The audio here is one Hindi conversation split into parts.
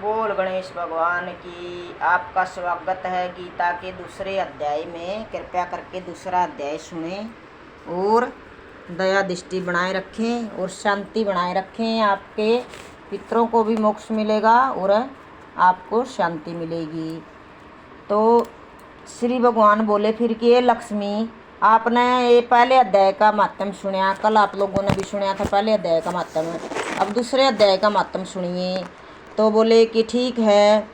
बोल गणेश भगवान की। आपका स्वागत है गीता के दूसरे अध्याय में। कृपया करके दूसरा अध्याय सुने और दया दृष्टि बनाए रखें और शांति बनाए रखें। आपके पितरों को भी मोक्ष मिलेगा और आपको शांति मिलेगी। तो श्री भगवान बोले फिर कि ये लक्ष्मी, आपने ये पहले अध्याय का महात्म सुना, कल आप लोगों ने भी सुना था पहले अध्याय का महात्म। अब दूसरे अध्याय का महात्म सुनिए। तो बोले कि ठीक है,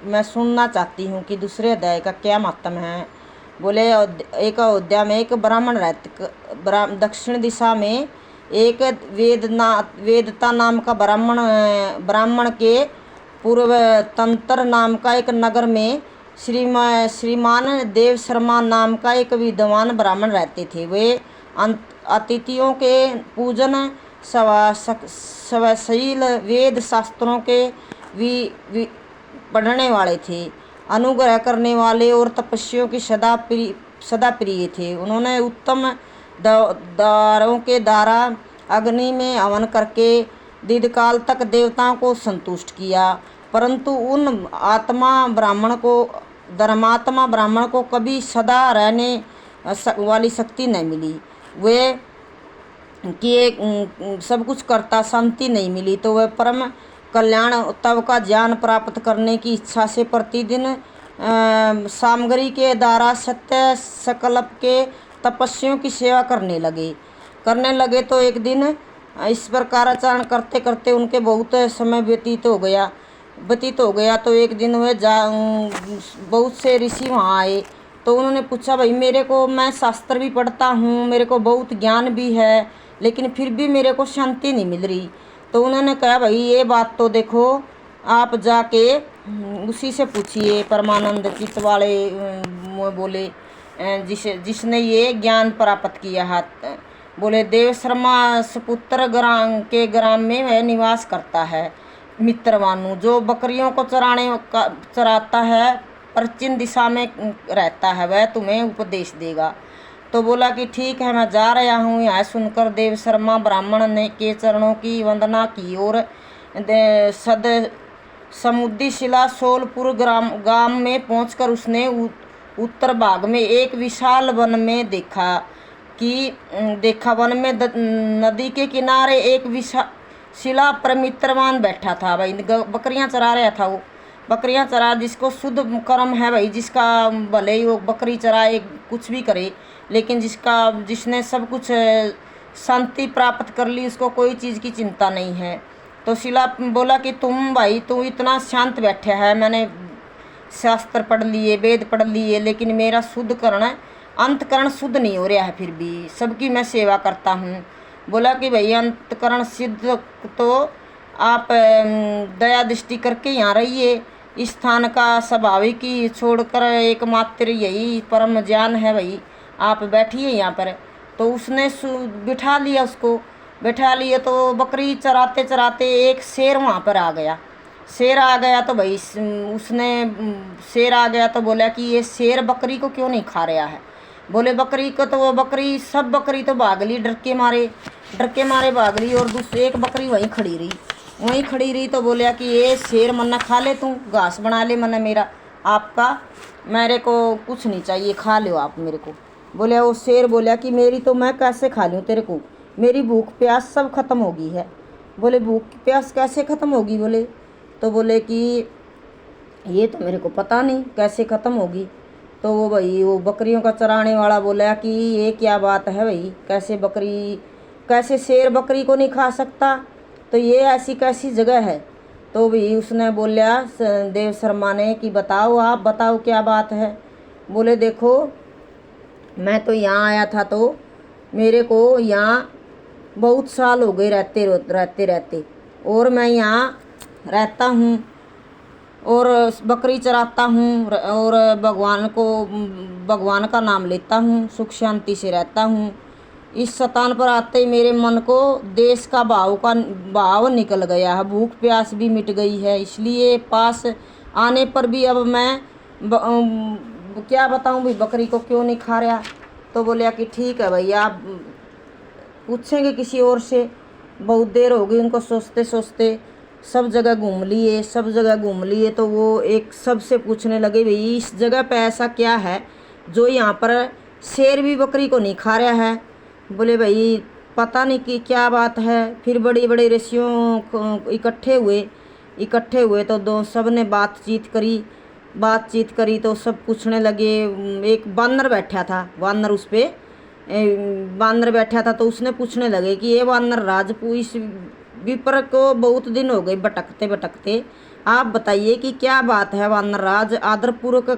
मैं सुनना चाहती हूँ कि दूसरे अध्याय का क्या महात्म है। बोले एक अयोध्या में एक ब्राह्मण रहते, दक्षिण दिशा में एक वेदता नाम का ब्राह्मण के पूर्व तंत्र नाम का एक नगर में श्रीमान देव शर्मा नाम का एक विद्वान ब्राह्मण रहते थे। वे अतिथियों के पूजन स्वशील वेद शास्त्रों के पढ़ने वाले थे, अनुग्रह करने वाले और तपस्वियों की सदा प्रिय थे। उन्होंने उत्तम दारों के द्वारा अग्नि में हवन करके दीर्घकाल तक देवताओं को संतुष्ट किया, परंतु उन धर्मात्मा ब्राह्मण को कभी सदा रहने वाली शक्ति नहीं मिली। वे कि सब कुछ करता शांति नहीं मिली, तो वह परम कल्याण तब का ज्ञान प्राप्त करने की इच्छा से प्रतिदिन सामग्री के द्वारा सत्य संकल्प के तपस्वियों की सेवा करने लगे। तो एक दिन इस प्रकार आचरण करते करते उनके बहुत समय व्यतीत हो गया। तो एक दिन वे बहुत से ऋषि वहाँ आए। तो उन्होंने पूछा, भाई मैं शास्त्र भी पढ़ता हूँ, मेरे को बहुत ज्ञान भी है, लेकिन फिर भी मेरे को शांति नहीं मिल रही। तो उन्होंने कहा, भाई ये बात तो देखो, आप जाके उसी से पूछिए, परमानंद चित्त वाले बोले जिसने ये ज्ञान प्राप्त किया है। बोले देव शर्मा सुपुत्र ग्राम में वह निवास करता है। मित्रवानु जो बकरियों को चराता है, पश्चिम दिशा में रहता है, वह तुम्हें उपदेश देगा। तो बोला कि ठीक है, मैं जा रहा हूँ। यह सुनकर देव शर्मा ब्राह्मण ने के चरणों की वंदना की और समुद्री शिला सोलपुर गांव में पहुंचकर उसने उत्तर भाग में एक विशाल वन में देखा वन में नदी के किनारे एक विशाल शिला पर मित्रवान बैठा था। भाई बकरियां चरा रहा था, वो बकरियां चरा, जिसको शुद्ध कर्म है भाई, जिसका भले ही वो बकरी चराए कुछ भी करे, लेकिन जिसने सब कुछ शांति प्राप्त कर ली, उसको कोई चीज़ की चिंता नहीं है। तो शिला बोला कि तू इतना शांत बैठा है, मैंने शास्त्र पढ़ लिए, वेद पढ़ लिए, लेकिन मेरा अंतकरण शुद्ध नहीं हो रहा है, फिर भी सबकी मैं सेवा करता हूँ। बोला कि भाई अंतकरण सिद्ध तो आप दया दृष्टि करके यहाँ रहिए। इस स्थान का स्वाभाविक ही छोड़कर एकमात्र यही परम ज्ञान है, भाई आप बैठिए यहाँ पर। तो उसने बिठा लिया। तो बकरी चराते चराते एक शेर वहाँ पर आ गया। तो भाई शेर आ गया तो बोला कि ये शेर बकरी को क्यों नहीं खा रहा है। बोले बकरी को तो सब बकरी तो भाग ली, डर के मारे भाग ली, और दूसरी एक बकरी वहीं खड़ी रही। तो बोला कि ये शेर मन्ना खा ले, तू घास बना ले, मेरे को कुछ नहीं चाहिए, खा लो आप मेरे को। बोले वो शेर बोला कि मैं कैसे खा लूँ तेरे को, मेरी भूख प्यास सब खत्म हो गई है। बोले भूख प्यास कैसे ख़त्म होगी। तो बोले कि ये तो मेरे को पता नहीं कैसे ख़त्म होगी। तो वो बकरियों का चराने वाला बोला कि ये क्या बात है भाई, कैसे शेर बकरी को नहीं खा सकता, तो ये ऐसी कैसी जगह है। तो भाई उसने बोला देव शर्मा ने कि आप बताओ क्या बात है। बोले देखो, मैं तो यहाँ आया था, तो मेरे को यहाँ बहुत साल हो गए रहते, और मैं यहाँ रहता हूँ और बकरी चराता हूँ और भगवान का नाम लेता हूँ, सुख शांति से रहता हूँ। इस स्थान पर आते ही मेरे मन को देश का भाव निकल गया है, भूख प्यास भी मिट गई है, इसलिए पास आने पर भी अब मैं क्या बताऊँ भाई, बकरी को क्यों नहीं खा रहा। तो बोलिया कि ठीक है भाई, आप पूछेंगे किसी और से, बहुत देर हो गई उनको सोचते सब जगह घूम लिए, सब जगह घूम लिए। तो वो एक सबसे पूछने लगे, भाई इस जगह पे ऐसा क्या है जो यहाँ पर शेर भी बकरी को नहीं खा रहा है। बोले भाई पता नहीं कि क्या बात है। फिर बड़े बड़े ऋषियों इकट्ठे हुए तो दो सब ने बातचीत करी तो सब पूछने लगे। एक बानर बैठा था, बानर बैठा था तो उसने पूछने लगे कि ये वानर राज, इस विप्र को बहुत दिन हो गए भटकते भटकते, आप बताइए कि क्या बात है। वानर राज आदरपूर्वक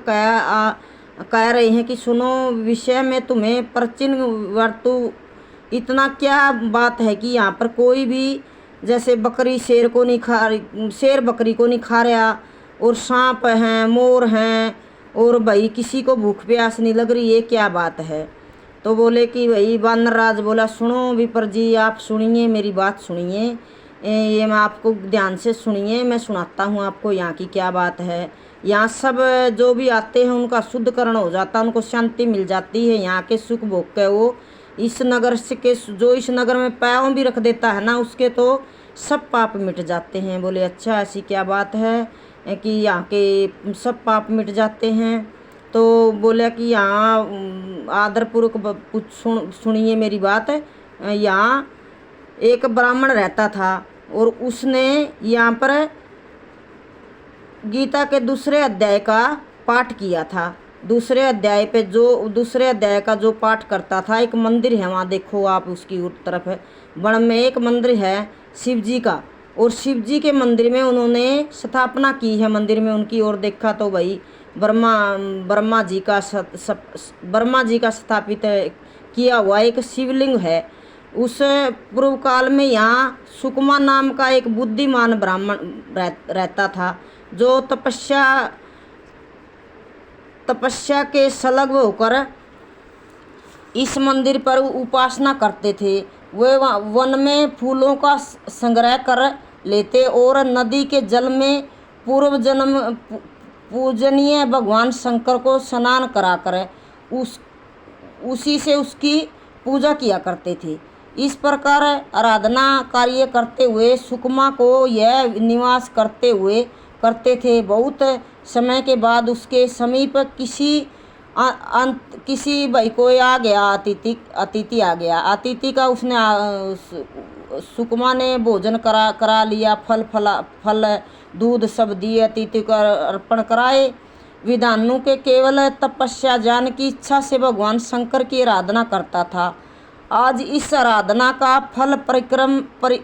कह रहे हैं कि सुनो, विषय में तुम्हें प्राचीन वर्तु इतना क्या बात है कि यहाँ पर कोई भी जैसे बकरी शेर बकरी को नहीं खा रहा, और सांप हैं, मोर हैं, और भाई किसी को भूख प्यास नहीं लग रही, ये क्या बात है। तो बोले कि भाई वानर राज बोला, सुनो विप्र जी, आप सुनिए, मेरी बात सुनिए, ये मैं आपको ध्यान से सुनिए, मैं सुनाता हूँ आपको यहाँ की क्या बात है। यहाँ सब जो भी आते हैं उनका शुद्धकरण हो जाता है, उनको शांति मिल जाती है। यहाँ के सुख भोग के वो इस नगर से के जो इस नगर में पैरों भी रख देता है ना, उसके तो सब पाप मिट जाते हैं। बोले अच्छा, ऐसी क्या बात है कि यहाँ के सब पाप मिट जाते हैं। तो बोला कि यहाँ आदरपूर्वक सुनिए मेरी बात। यहाँ एक ब्राह्मण रहता था और उसने यहाँ पर गीता के दूसरे अध्याय का पाठ किया था। दूसरे अध्याय का जो पाठ करता था, एक मंदिर है वहाँ, देखो आप उसकी उस तरफ है, वन में एक मंदिर है शिव जी का, और शिव जी के मंदिर में उन्होंने स्थापना की है। मंदिर में उनकी ओर देखा तो भाई ब्रह्मा जी का स्थापित किया हुआ एक शिवलिंग है। उस पूर्व काल में यहाँ सुकमा नाम का एक बुद्धिमान ब्राह्मण रहता था, जो तपस्या के संलग्न होकर इस मंदिर पर उपासना करते थे। वे वन में फूलों का संग्रह कर लेते और नदी के जल में पूर्व जन्म पूजनीय भगवान शंकर को स्नान कराकर उसी से उसकी पूजा किया करते थे। इस प्रकार आराधना कार्य करते हुए सुकमा को यह निवास करते थे। बहुत समय के बाद उसके समीप किसी भाई को आ गया, अतिथि आ गया। अतिथि का उसने सुकमा ने भोजन करा लिया, फल दूध सब दिए, अतिथि को अर्पण कराए। विधानु के केवल तपस्या ज्ञान की इच्छा से भगवान शंकर की आराधना करता था। आज इस आराधना का फल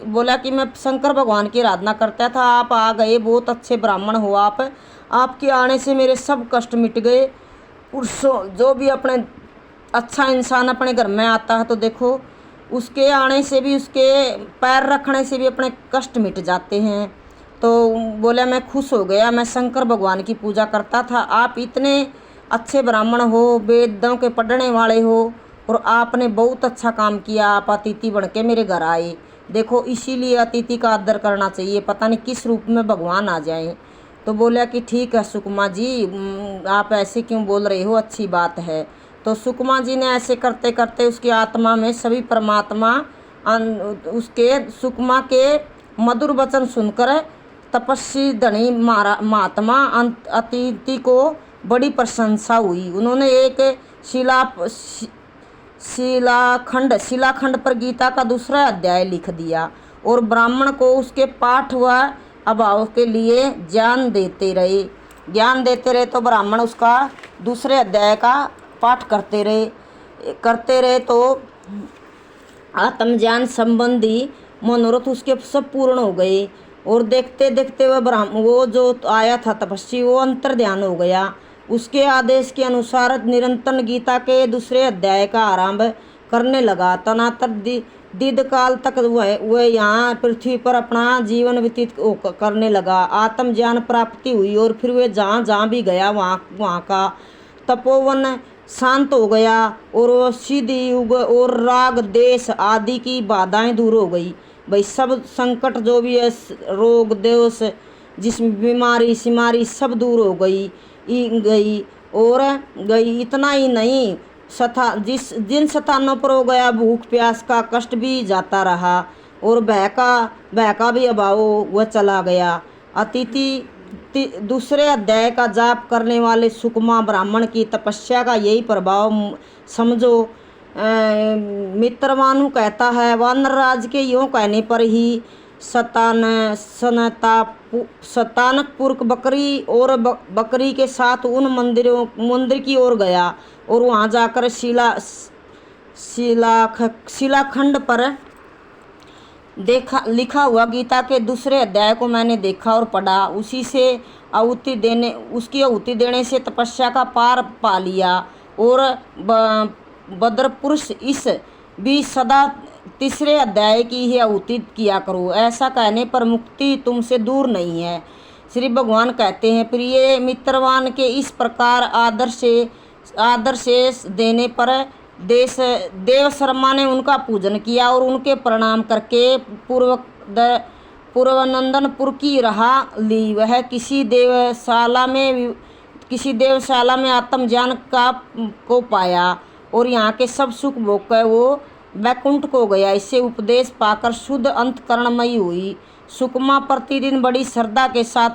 बोला कि मैं शंकर भगवान की आराधना करता था, आप आ गए, बहुत अच्छे ब्राह्मण हो आप, आपके आने से मेरे सब कष्ट मिट गए। जो भी अपने अच्छा इंसान अपने घर में आता है तो देखो उसके आने से भी, उसके पैर रखने से भी अपने कष्ट मिट जाते हैं। तो बोला मैं खुश हो गया, मैं शंकर भगवान की पूजा करता था, आप इतने अच्छे ब्राह्मण हो, वेदों के पढ़ने वाले हो, और आपने बहुत अच्छा काम किया, आप अतिथि बन के मेरे घर आए। देखो इसीलिए अतिथि का आदर करना चाहिए, पता नहीं किस रूप में भगवान आ जाए। तो बोला कि ठीक है सुकमा जी, आप ऐसे क्यों बोल रहे हो, अच्छी बात है। तो सुकमा जी ने ऐसे करते करते उसकी आत्मा में सभी परमात्मा उसके सुकमा के मधुर वचन सुनकर तपस्वी धनी महात्मा अतिथि को बड़ी प्रशंसा हुई। उन्होंने एक शिलाखंड पर गीता का दूसरा अध्याय लिख दिया और ब्राह्मण को उसके पाठ व अभाव के लिए ज्ञान देते रहे। तो ब्राह्मण उसका दूसरे अध्याय का पाठ करते रहे तो आत्मज्ञान संबंधी मनोरथ उसके सब पूर्ण हो गए। और देखते देखते वो जो आया था तपस्वी, वो अंतर ध्यान हो गया। उसके आदेश के अनुसार निरंतर गीता के दूसरे अध्याय का आरंभ करने लगा। तनातर दीर्घ काल तक वह यहाँ पृथ्वी पर अपना जीवन व्यतीत करने लगा। आत्मज्ञान प्राप्ति हुई और फिर वह जहाँ भी गया वहाँ का तपोवन शांत हो गया और सिद्ध युग और राग देश आदि की बाधाएं दूर हो गई। भाई सब संकट जो भी है, रोग दोष, जिसमें बीमारी सिमारी सब दूर हो गई। इतना ही नहीं, जिन स्थानों पर हो गया भूख प्यास का कष्ट भी जाता रहा। और भय का भी अभाव वह चला गया। अतिथि दूसरे अध्याय का जाप करने वाले सुकमा ब्राह्मण की तपस्या का यही प्रभाव समझो। मित्रवानु कहता है, वानरराज के यों कहने पर ही शतानकपुर बकरी और बकरी के साथ उन मंदिर की ओर गया और वहां जाकर शिलाखंड पर लिखा हुआ गीता के दूसरे अध्याय को मैंने देखा और पढ़ा। उसकी आहुति देने से तपस्या का पार पा लिया और बद्रपुरुष इस भी सदा तीसरे अध्याय की ही आहुति किया करो। ऐसा कहने पर मुक्ति तुमसे दूर नहीं है। श्री भगवान कहते हैं, प्रिय मित्रवान के इस प्रकार आदर्श देने पर देव शर्मा ने उनका पूजन किया और उनके प्रणाम करके पूर्वनंदनपुर की राह ली। वह किसी देवशाला में आत्मज्ञान को पाया और यहाँ के सब सुख भोग कर वो वैकुंठ को गया। इससे उपदेश पाकर शुद्ध अंतकरणमयी हुई। सुकमा प्रतिदिन बड़ी श्रद्धा के साथ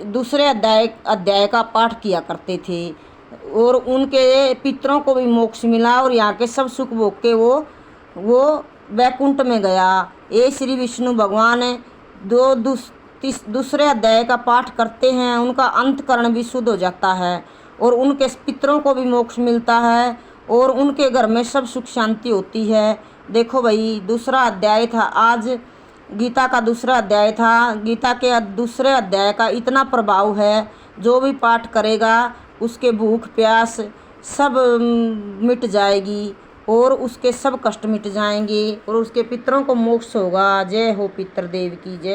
दूसरे अध्याय का पाठ किया करते थे और उनके पितरों को भी मोक्ष मिला और यहाँ के सब सुख भोग के वो वैकुंठ में गया। ये श्री विष्णु भगवान दूसरे अध्याय का पाठ करते हैं, उनका अंतकरण भी शुद्ध हो जाता है और उनके पितरों को भी मोक्ष मिलता है और उनके घर में सब सुख शांति होती है। देखो भाई, दूसरा अध्याय था, आज गीता का दूसरा अध्याय था। गीता के दूसरे अध्याय का इतना प्रभाव है, जो भी पाठ करेगा उसके भूख प्यास सब मिट जाएगी और उसके सब कष्ट मिट जाएंगे और उसके पितरों को मोक्ष होगा। जय हो पितृदेव की जय।